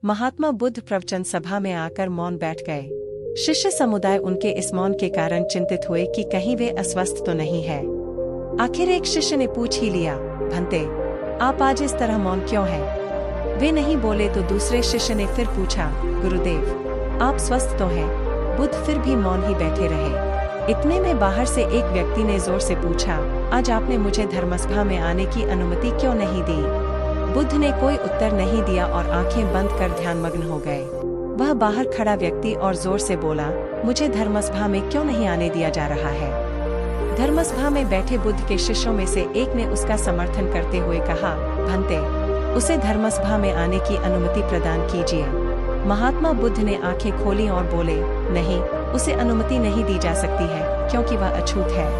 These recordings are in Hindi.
महात्मा बुद्ध प्रवचन सभा में आकर मौन बैठ गए। शिष्य समुदाय उनके इस मौन के कारण चिंतित हुए कि कहीं वे अस्वस्थ तो नहीं है। आखिर एक शिष्य ने पूछ ही लिया, भंते, आप आज इस तरह मौन क्यों हैं? वे नहीं बोले तो दूसरे शिष्य ने फिर पूछा, गुरुदेव, आप स्वस्थ तो हैं? बुद्ध फिर भी मौन ही बैठे रहे। इतने में बाहर से एक व्यक्ति ने जोर से पूछा, आज आपने मुझे धर्मसभा में आने की अनुमति क्यों नहीं दी? बुद्ध ने कोई उत्तर नहीं दिया और आंखें बंद कर ध्यानमग्न हो गए। वह बाहर खड़ा व्यक्ति और जोर से बोला, मुझे धर्मसभा में क्यों नहीं आने दिया जा रहा है? धर्मसभा में बैठे बुद्ध के शिष्यों में से एक ने उसका समर्थन करते हुए कहा, भंते, उसे धर्मसभा में आने की अनुमति प्रदान कीजिए। महात्मा बुद्ध ने आंखें खोली और बोले, नहीं, उसे अनुमति नहीं दी जा सकती है क्योंकि वह अछूत है।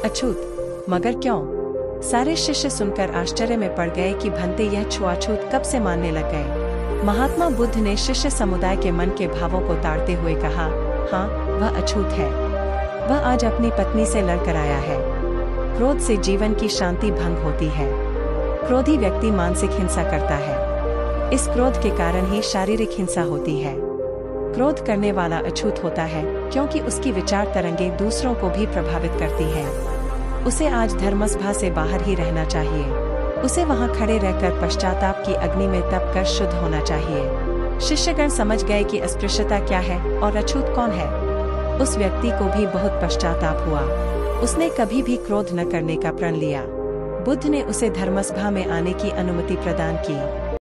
अछूत? मगर क्यों? सारे शिष्य सुनकर आश्चर्य में पड़ गए कि भंते यह छुआछूत कब से मानने लग गए। महात्मा बुद्ध ने शिष्य समुदाय के मन के भावों को ताड़ते हुए कहा, हाँ, वह अछूत है। वह आज अपनी पत्नी से लड़कर आया है। क्रोध से जीवन की शांति भंग होती है। क्रोधी व्यक्ति मानसिक हिंसा करता है। इस क्रोध के कारण ही शारीरिक हिंसा होती है। क्रोध करने वाला अछूत होता है क्योंकि उसकी विचार तरंगें दूसरों को भी प्रभावित करती हैं। उसे आज धर्मसभा से बाहर ही रहना चाहिए। उसे वहां खड़े रहकर पश्चाताप की अग्नि में तप कर शुद्ध होना चाहिए। शिष्यगण समझ गए कि अस्पृश्यता क्या है और अछूत कौन है। उस व्यक्ति को भी बहुत पश्चाताप हुआ। उसने कभी भी क्रोध न करने का प्रण लिया। बुद्ध ने उसे धर्मसभा में आने की अनुमति प्रदान की।